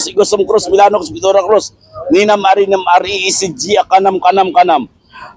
Igosum Cruz, Milano, Pitora Cruz, Ninam Ari ECG, kanam.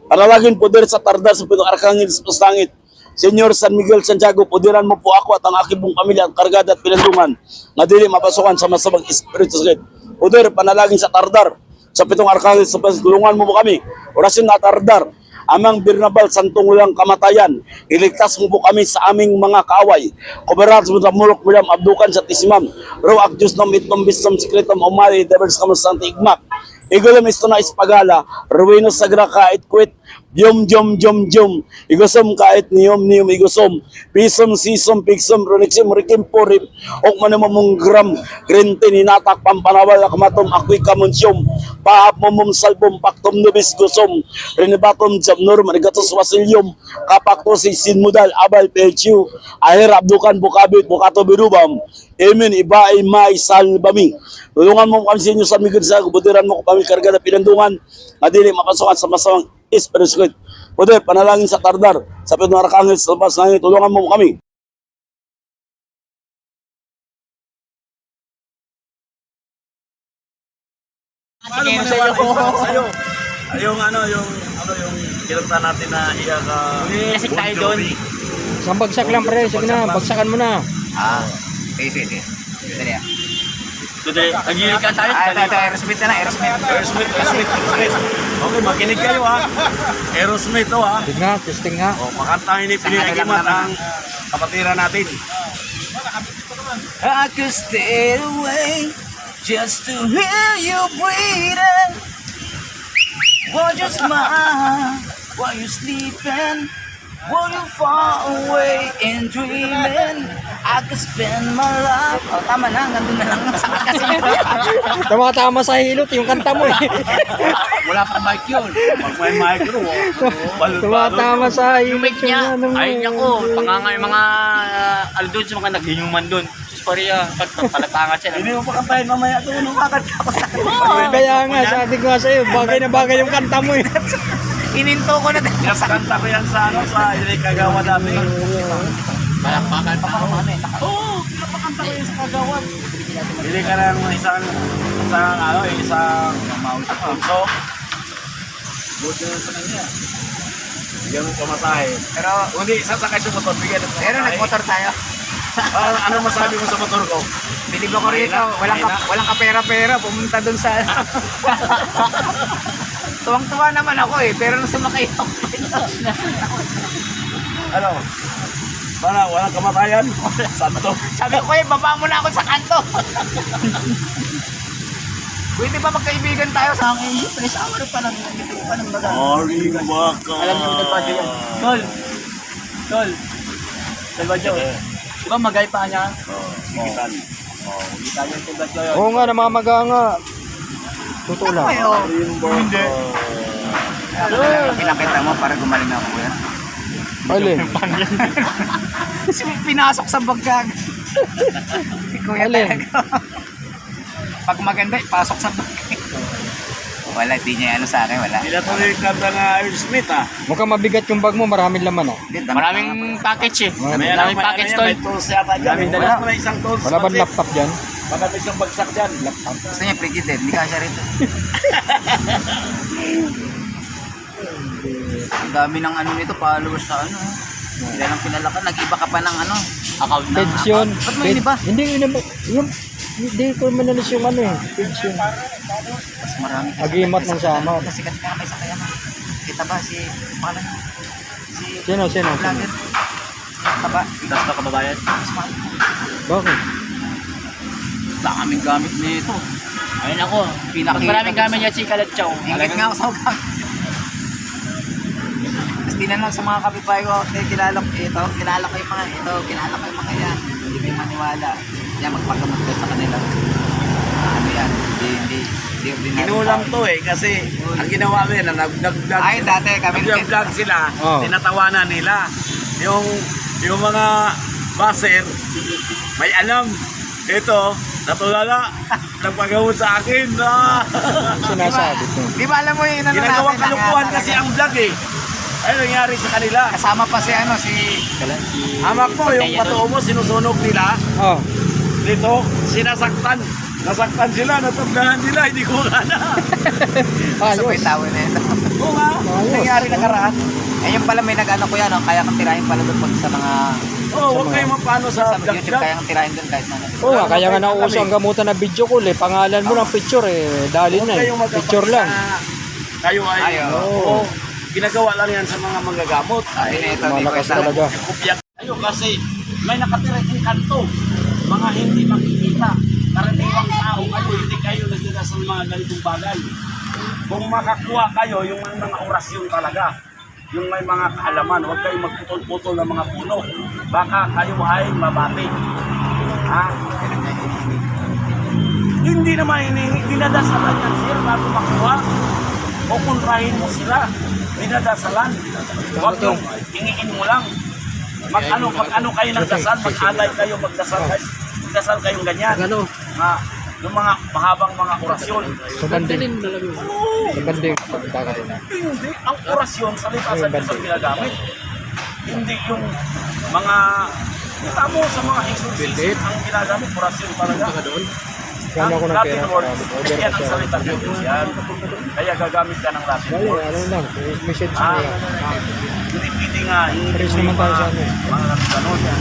Panalagin poder sa tarda sa pitong arkangil sa langit. Senyor San Miguel Santiago, poderan mo po ako at ang aking buong pamilya, kargada at pinandungan, na dili mapasukan sa masamang espiritu sakit. Poder, panalagin sa tardar, sa pitong arkangil sa tulungan mo po kami. Orasyon na tardar, amang Birnabal, santong walang kamatayan, iligtas mo po kami sa aming mga kaaway. Kuberat mo sa mulok bilam, abdukan sa tisimam, raw akjus nom itnom bistom sikretom umali, devers kamas sa igmak. Igulam isto na ispagala, ruino sagra kait kwit, jom. Igosum kait niyom, igosum. Pisom, sisom, pigsom, roniksim, rikim, porim. Ok manamamong gram, grintin, hinatak, pampanawal, akmatom, ako'y kamunsyom. Paap momom salbom, paktom nubis gosum. Rinibatom, jamnur, manigatos wasilyom. Kapakto si sinmudal, abal, pechiu. Ahir, abdukan, bukabit, bukato, birubam. Amen, iba ay may salbami. Tulungan mo kami sa inyo sa migod sa kubudiran mo kami karga na pinandungan na dili mapasukan sa masamang espiritu. Poder, panalangin sa tardar, sa pitong arkangel sa labas na tulungan mo kami. Paano mo sa'yo? Yung kinunta natin na iyaka... Lasik tayo doon. Isang bagsak lang pre, sige na, bagsakan mo na. Sige. Dali ah. Nagigil ka tayo? Ito, Aerosmith na, Aerosmith. Okay, makinig kayo ha. Aerosmith to ha. Sige nga, testing nga. O, makantahin ni Pinigimat ang kapatiran natin. I could stay away just to hear you breathing. While you smile, while you sleeping, while you far away and dreaming. I could spend my life. Oh, tama na, nandun na lang sa kasi. Tama sa hilot yung kanta mo eh. Wala pang mic yun. Pag may micro, Tama sa hilot Yung mic niya, ano mo ayun eh. niya ko. Panganga yung mga aldun sa mga naglinyuman doon. Sus pariya, pagpalatangat siya. Hindi mo pa kantahin mamaya doon. Nung kakanta ko sa Kaya nga, sabi ko nga sa'yo, bagay na bagay yung kanta mo eh. Ininto ko na din. Yes, kanta ko yan sa Ilik Kagawa dami. Palakpakan pa ako. Oo, napakanta ko yan sa Kagawan. Bili ka ng isang punso. Buti na sa kanya. Bigyan mo pamasahe. Pero, Hindi, sasakay sa motor, bigyan mo pamasahe. pero nagmotor tayo. Ano masabi mo sa motor ko? Bilib ako rito. Walang kapera-pera. Pumunta dun sa... Tuwang-tuwa naman ako eh. Pero nung sumakay ako. Ano? Walang kamatayan? Santo. Sabi ko eh, baba mo na ako sa kanto. Pwede ba magkaibigan tayo sa akin? Press hour pa lang. Nandito pa ng baga. Ari baka. Alam niyo nagpadyo yan. Tol. Tol ba Joe? Di ba magay pa niya? Sigitan. Kita niyo yung tugat yun. Oo nga, namamaga nga. Totoo lang. Hindi. Pinakita mo para gumaling ako yan. Alin? Pinasok sa bagag. Kuya Alin? talaga. Pag maganda, pasok sa bagag. Wala, di niya ano sa akin, wala. Ila tuloy yung kanta na Aerosmith ha. Mukhang mabigat yung bag mo, maraming laman ah. Maraming package eh. Maraming package May tol. tools yata dyan. Daming Wala dala. mo na isang tools. Wala ba laptop dyan? Baka may isang bagsak dyan. Laptop. Gusto niya frigid eh, hindi kasya rito. Ang dami ng ano nito, followers sa ano. Hindi lang pinalakan, nag-iba ka pa ng ano. Account na. Pension. Ba't mo yun iba? Hindi, hindi ko manalis yung ano eh. Pension. Mas marami kasi. Agimat ng sama. Sikat ka may sakayan. Kita ba si, paano niya? Si Sino? vlogger. Taba. Das na kababayan. Mas mahal. Bakit? Daming gamit nito. Ayun ako. Pag maraming gamit niya si Kalatsaw. Ingit nga ako sa gamit. Tapos tinanong sa mga kapitbahay ko, kilala ko yung mga ito, kilala ko yung mga yan. Hindi kayo maniwala. Yan, magpagamot ko sa kanila. Ano yan? Hindi ordinary. Inulam to eh kasi ang ginawa mo yan, nag-vlog Ay, dati kami. nag-vlog sila, Oh. tinatawanan nila. Yung mga baser, may alam. Ito, natulala, nagpagawad sa akin. Sinasabi ko. Di ba alam mo yung inano natin? Ginagawang kalukuhan kasi ang vlog eh. Ano nangyari sa kanila? Kasama pa si ano, si... Amak mo, yung patuo mo, sinusunog nila. Oh, Dito, sinasaktan. Nasaktan sila, natablahan nila, hindi ko na. Sabay tawa na ito. Oo nga. Nangyari nakaraan. Ayun pala may nag-ano ko yan, no? Kaya kang tirahin pala doon pag sa mga Oo, huwag kayo mapano sa YouTube, kaya kang tirahin doon kahit ano. Oo nga, kaya nga nauso ang gamutan na video call eh. Pangalan mo ng picture eh. Dali na eh. Picture lang. Kayo ay, Ayaw. oo. Ginagawa lang yan sa mga manggagamot. Ayun na ito, hindi ko Malakas isa. talaga. Kupya kayo kasi may nakatira yung kanto. Mga hindi makikita. Karaniwang tao kayo, hindi kayo nagdala sa mga ganitong bagay. Kung makakuha kayo, yung mga orasyon talaga. Yung may mga kaalaman, huwag kayong magputol-putol ng mga puno. Baka kayo ay mabati. Ha? Hindi naman dinadasalan yan sir bago makuha. O kontrahin mo sila. Dinadasalan. Huwag yung hingiin mo lang. Mag-ano kayo ng dasal, mag-alay kayo, magdasal kayong ganyan. Ano? Yung mga mahabang mga orasyon. Sa banding. Oo. Sa banding. Pagkakaroon na. Hindi, ang orasyon sa lipasan Diyos ang ginagamit. Hindi yung mga, kita mo sa mga exorcism ang ginagamit, orasyon talaga. Gano'n ako ng Latin pera. words, Order yan ko ang siya. salita ng Diyos yan. Kaya gagamit ka ng Latin Kaya words. ano lang. Message Ah, mo yan. hindi pwede nga, hindi Pares naman tayo sa ano eh. mga ganun yan.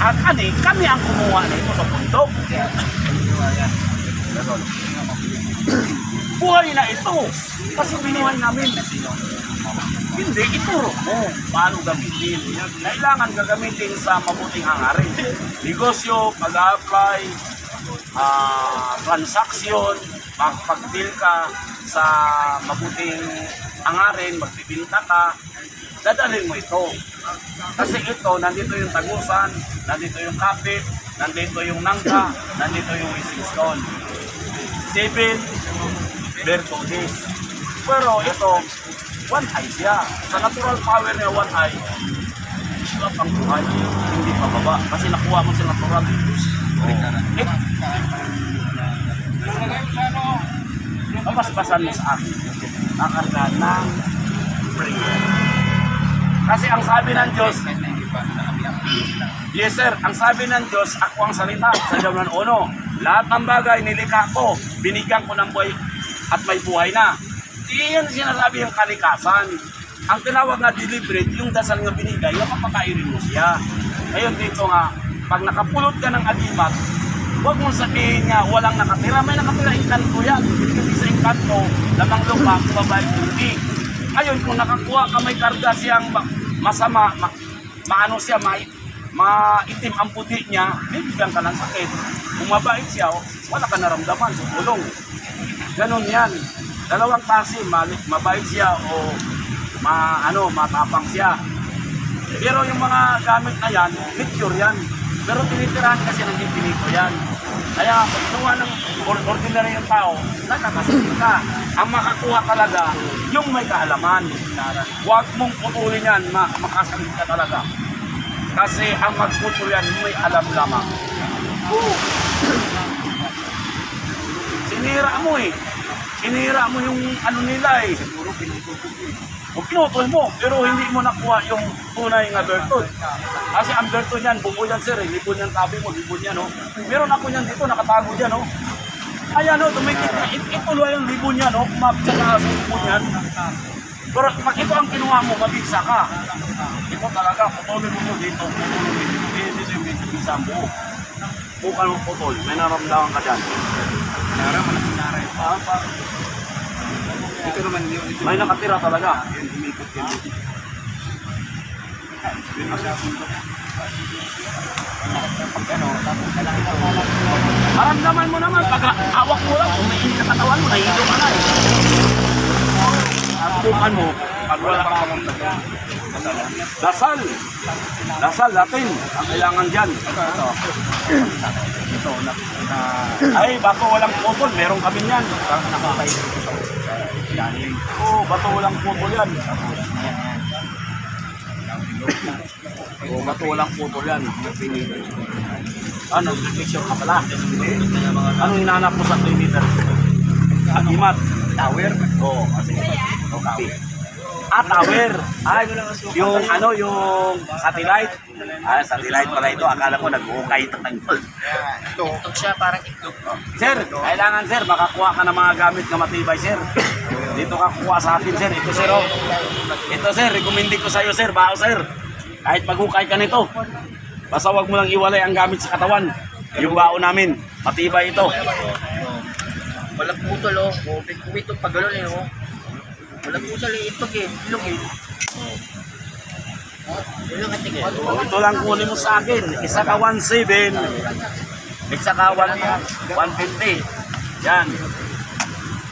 At kami ang kumuha nito sa bundok. Buhay na ito. Kasi binuhay namin. Hindi, ituro mo paano gamitin. Kailangan gagamitin sa mabuting hangarin. Negosyo, pag-apply, transaksyon, pag-deal ka sa mabuting hangarin, magbibinta ka, dadalhin mo ito. Kasi ito, nandito yung tagusan, nandito yung kapit, nandito yung nangka, nandito yung wising stone. 7 virtudes. Pero ito, one eye siya. Sa natural power niya, one eye, siya pang buhay, hindi pababa. Kasi nakuha mo sa natural. Mapaspasan mo sa akin. Nakarga ng prayer. Kasi ang sabi ng Diyos, yes sir, ang sabi ng Diyos, ako ang salita sa John 1:1. Lahat ng bagay nilikha ko, binigyan ko ng buhay at may buhay na. Iyan sinasabi yung kalikasan. Ang tinawag na deliberate, yung dasal nga binigay, yung papakainin mo siya. Ngayon dito nga, pag nakapulot ka ng agimat, huwag mong sabihin nga walang nakatira. May nakatira inkanto yan. Hindi sa inkanto, lamang lupa, babae hindi. Ngayon kung nakakuha ka may karga siyang masama, maano siya, maitim ang puti niya, bibigyan ka ng sakit. Kung mabait siya, wala ka naramdaman, sukulong. Ganon yan. Dalawang klase, mabait siya o matapang siya. Pero yung mga gamit na yan, picture yan. Pero tinitirahan kasi ng infinito yan. Kaya kung gawa ng ordinary yung tao, nakakasakit ka. Ang makakuha talaga, yung may kaalaman. Huwag mong putulin yan, makasakit ka talaga. Kasi ang magputol yan, may alam lamang. Sinira mo eh. Sinira mo yung ano nila eh. O pinutol mo, pero hindi mo nakuha yung tunay nga bertod. Kasi ang bertod yan, buko yan sir, libon yan tabi mo, libon yan, no? Meron ako yan dito, nakatago dyan, no? Ayan, no, tumikit, ituloy yung libon yan, no? Kumapit ka sa libon yan. Pero pag ito ang kinuha mo, mabigsa ka. Ito talaga, putulin mo dito, dito yung bisa mo. Bukan mo putol, may naramdaman ka dyan. Ito naman yun. May nakatira talaga. Maramdaman mo naman, pag hawak mo lang, umiinit sa katawan mo, nahilo ka na eh. Bukan mo, pag wala kang maramdaman. Dasal. Dasal natin. Ang kailangan dyan. Ito. Ay, bako walang putol. Meron kami yan. Oo, bato walang putol yan. Oo, bato walang putol yan. Ano, picture ka pala. Anong hinahanap mo sa 3 meters? Agimat. Tower. Oo, kasi. Okay. Tower. Ay, yung ano, yung satellite. Satellite pala ito. Akala ko nag-ukay ito ng gold. Itlog siya, parang itlog. Sir, kailangan sir, makakuha ka ng mga gamit na matibay, sir. Dito ka kuha sa akin, sir. Ito, sir, oh. Ito, sir, recommended ko sa iyo, sir. Bao, sir. Kahit maghukay ka nito. Basta wag mo lang iwalay ang gamit sa katawan. Yung bao namin, matibay ito. Walang putol, oh. Kumitong pagalon, eh, oh. Walang putol, eh. Itlog, eh. Itlog, eh. Ito lang kunin mo sa akin. Isa ka 1.7. Isa ka 150. Yan.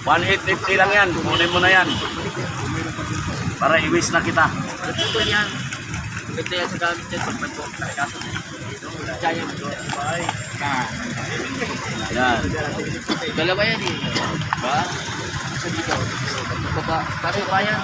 1.850 lang yan. Kunin mo na yan. Para i-waste na kita. Walang putol yan. Ganda yan sa gamit yan sa pagko. Kaya mo, ay. Yan. Dalawa yan, eh. Ba? Sa dito. Baba. Kasi ba yan?